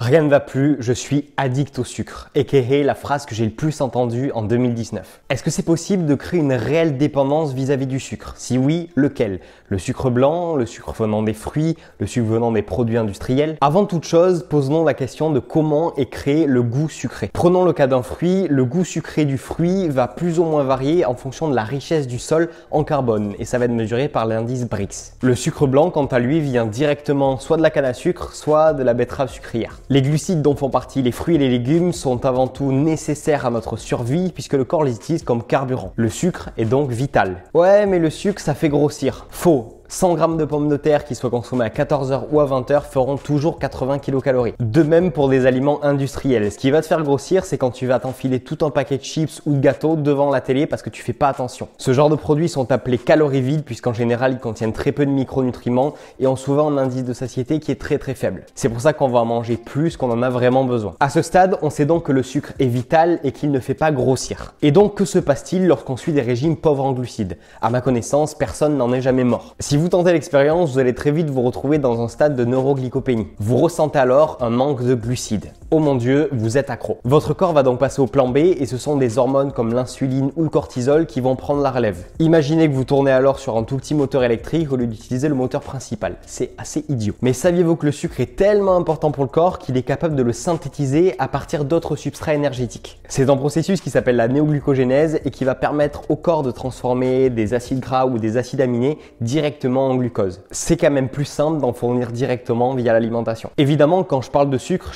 Rien ne va plus, je suis addict au sucre, aka la phrase que j'ai le plus entendue en 2019. Est-ce que c'est possible de créer une réelle dépendance vis-à-vis du sucre? Si oui, lequel? Le sucre blanc, le sucre venant des fruits, le sucre venant des produits industriels? Avant toute chose, posons la question de comment est créé le goût sucré. Prenons le cas d'un fruit, le goût sucré du fruit va plus ou moins varier en fonction de la richesse du sol en carbone et ça va être mesuré par l'indice Brix. Le sucre blanc, quant à lui, vient directement soit de la canne à sucre, soit de la betterave sucrière. Les glucides dont font partie les fruits et les légumes sont avant tout nécessaires à notre survie puisque le corps les utilise comme carburant. Le sucre est donc vital. Ouais, mais le sucre, ça fait grossir. Faux. 100 g de pommes de terre qui soient consommées à 14h ou à 20h feront toujours 80 kcal. De même pour des aliments industriels. Ce qui va te faire grossir, c'est quand tu vas t'enfiler tout un paquet de chips ou de gâteaux devant la télé parce que tu fais pas attention. Ce genre de produits sont appelés calories vides puisqu'en général ils contiennent très peu de micronutriments et ont souvent un indice de satiété qui est très faible. C'est pour ça qu'on va en manger plus qu'on en a vraiment besoin. À ce stade, on sait donc que le sucre est vital et qu'il ne fait pas grossir. Et donc que se passe-t-il lorsqu'on suit des régimes pauvres en glucides? À ma connaissance, personne n'en est jamais mort. Si vous tentez l'expérience, vous allez très vite vous retrouver dans un stade de neuroglycopénie. Vous ressentez alors un manque de glucides. Oh mon Dieu, vous êtes accro. Votre corps va donc passer au plan B et ce sont des hormones comme l'insuline ou le cortisol qui vont prendre la relève. Imaginez que vous tournez alors sur un tout petit moteur électrique au lieu d'utiliser le moteur principal. C'est assez idiot. Mais saviez-vous que le sucre est tellement important pour le corps qu'il est capable de le synthétiser à partir d'autres substrats énergétiques? C'est un processus qui s'appelle la néoglucogénèse et qui va permettre au corps de transformer des acides gras ou des acides aminés directement en glucose. C'est quand même plus simple d'en fournir directement via l'alimentation. Évidemment, quand je parle de sucre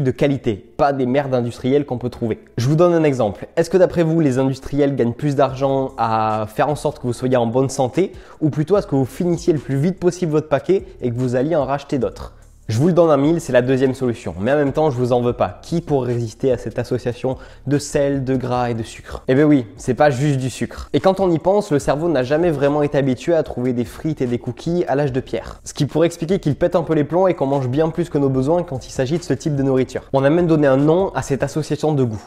de qualité, pas des merdes industrielles qu'on peut trouver. Je vous donne un exemple. Est-ce que d'après vous, les industriels gagnent plus d'argent à faire en sorte que vous soyez en bonne santé ou plutôt à ce que vous finissiez le plus vite possible votre paquet et que vous alliez en racheter d'autres? Je vous le donne en mille, c'est la deuxième solution. Mais en même temps, je vous en veux pas. Qui pourrait résister à cette association de sel, de gras et de sucre? Eh bien oui, c'est pas juste du sucre. Et quand on y pense, le cerveau n'a jamais vraiment été habitué à trouver des frites et des cookies à l'âge de pierre. Ce qui pourrait expliquer qu'il pète un peu les plombs et qu'on mange bien plus que nos besoins quand il s'agit de ce type de nourriture. On a même donné un nom à cette association de goût.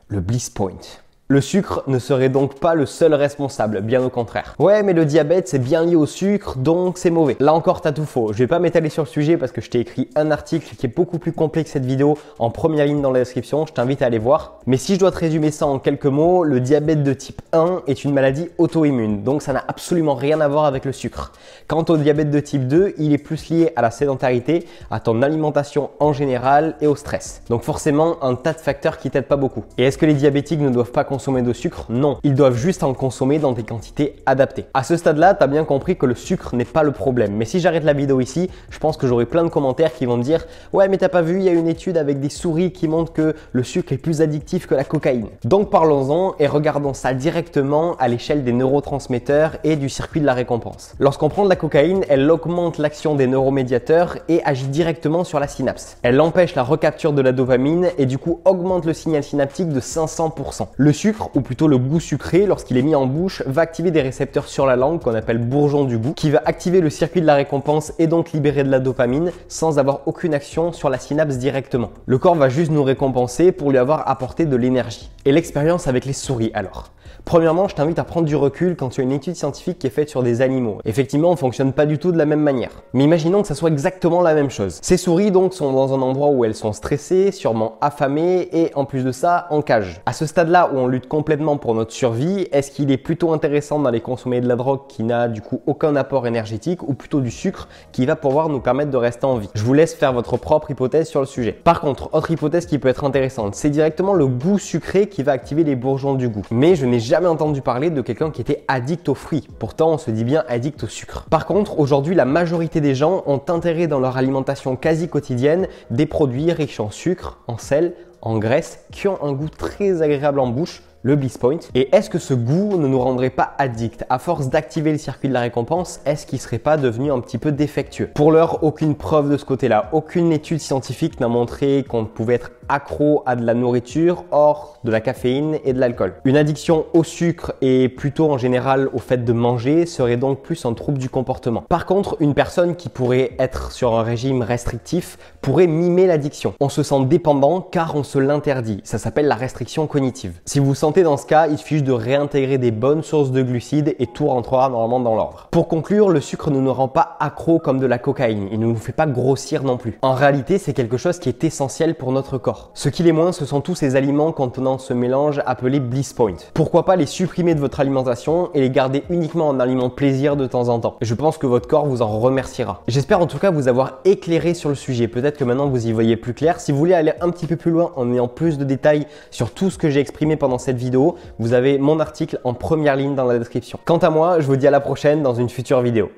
Le bliss point. Le sucre ne serait donc pas le seul responsable, bien au contraire. Ouais, mais le diabète c'est bien lié au sucre, donc c'est mauvais. Là encore t'as tout faux. Je vais pas m'étaler sur le sujet parce que je t'ai écrit un article qui est beaucoup plus complet que cette vidéo en première ligne dans la description, je t'invite à aller voir. Mais si je dois te résumer ça en quelques mots, le diabète de type 1 est une maladie auto-immune, donc ça n'a absolument rien à voir avec le sucre. Quant au diabète de type 2, il est plus lié à la sédentarité, à ton alimentation en général et au stress. Donc forcément un tas de facteurs qui t'aident pas beaucoup. Et est-ce que les diabétiques ne doivent pas consommer de sucre? Non, ils doivent juste en consommer dans des quantités adaptées. À ce stade-là, tu as bien compris que le sucre n'est pas le problème. Mais si j'arrête la vidéo ici, je pense que j'aurai plein de commentaires qui vont me dire « Ouais, mais t'as pas vu, il y a une étude avec des souris qui montre que le sucre est plus addictif que la cocaïne. » Donc parlons-en et regardons ça directement à l'échelle des neurotransmetteurs et du circuit de la récompense. Lorsqu'on prend de la cocaïne, elle augmente l'action des neuromédiateurs et agit directement sur la synapse. Elle empêche la recapture de la dopamine et du coup augmente le signal synaptique de 500%. Le sucre, ou plutôt le goût sucré, lorsqu'il est mis en bouche, va activer des récepteurs sur la langue qu'on appelle bourgeons du goût, qui va activer le circuit de la récompense et donc libérer de la dopamine sans avoir aucune action sur la synapse directement. Le corps va juste nous récompenser pour lui avoir apporté de l'énergie. Et l'expérience avec les souris alors? Premièrement, je t'invite à prendre du recul quand tu as une étude scientifique qui est faite sur des animaux. Effectivement, on ne fonctionne pas du tout de la même manière. Mais imaginons que ça soit exactement la même chose. Ces souris donc sont dans un endroit où elles sont stressées, sûrement affamées et en plus de ça, en cage. À ce stade-là où on lutte complètement pour notre survie, est-ce qu'il est plutôt intéressant d'aller consommer de la drogue qui n'a du coup aucun apport énergétique ou plutôt du sucre qui va pouvoir nous permettre de rester en vie? Je vous laisse faire votre propre hypothèse sur le sujet. Par contre, autre hypothèse qui peut être intéressante, c'est directement le goût sucré qui va activer les bourgeons du goût. Mais je n'ai jamais entendu parler de quelqu'un qui était addict aux fruits. Pourtant, on se dit bien addict au sucre. Par contre, aujourd'hui, la majorité des gens ont intégré dans leur alimentation quasi quotidienne des produits riches en sucre, en sel, en graisse, qui ont un goût très agréable en bouche, le bliss point. Et est-ce que ce goût ne nous rendrait pas addicts? À force d'activer le circuit de la récompense, est-ce qu'il ne serait pas devenu un petit peu défectueux? Pour l'heure, aucune preuve de ce côté-là. Aucune étude scientifique n'a montré qu'on pouvait être accro à de la nourriture, hors de la caféine et de l'alcool. Une addiction au sucre et plutôt en général au fait de manger serait donc plus un trouble du comportement. Par contre, une personne qui pourrait être sur un régime restrictif pourrait mimer l'addiction. On se sent dépendant car on se l'interdit. Ça s'appelle la restriction cognitive. Si vous vous sentez dans ce cas, il suffit de réintégrer des bonnes sources de glucides et tout rentrera normalement dans l'ordre. Pour conclure, le sucre ne nous rend pas accro comme de la cocaïne. Il ne nous fait pas grossir non plus. En réalité, c'est quelque chose qui est essentiel pour notre corps. Ce qui l'est moins, ce sont tous ces aliments contenant ce mélange appelé Bliss Point. Pourquoi pas les supprimer de votre alimentation et les garder uniquement en aliment plaisir de temps en temps. Je pense que votre corps vous en remerciera. J'espère en tout cas vous avoir éclairé sur le sujet. Peut-être que maintenant vous y voyez plus clair. Si vous voulez aller un petit peu plus loin en ayant plus de détails sur tout ce que j'ai exprimé pendant cette vidéo, vous avez mon article en première ligne dans la description. Quant à moi, je vous dis à la prochaine dans une future vidéo.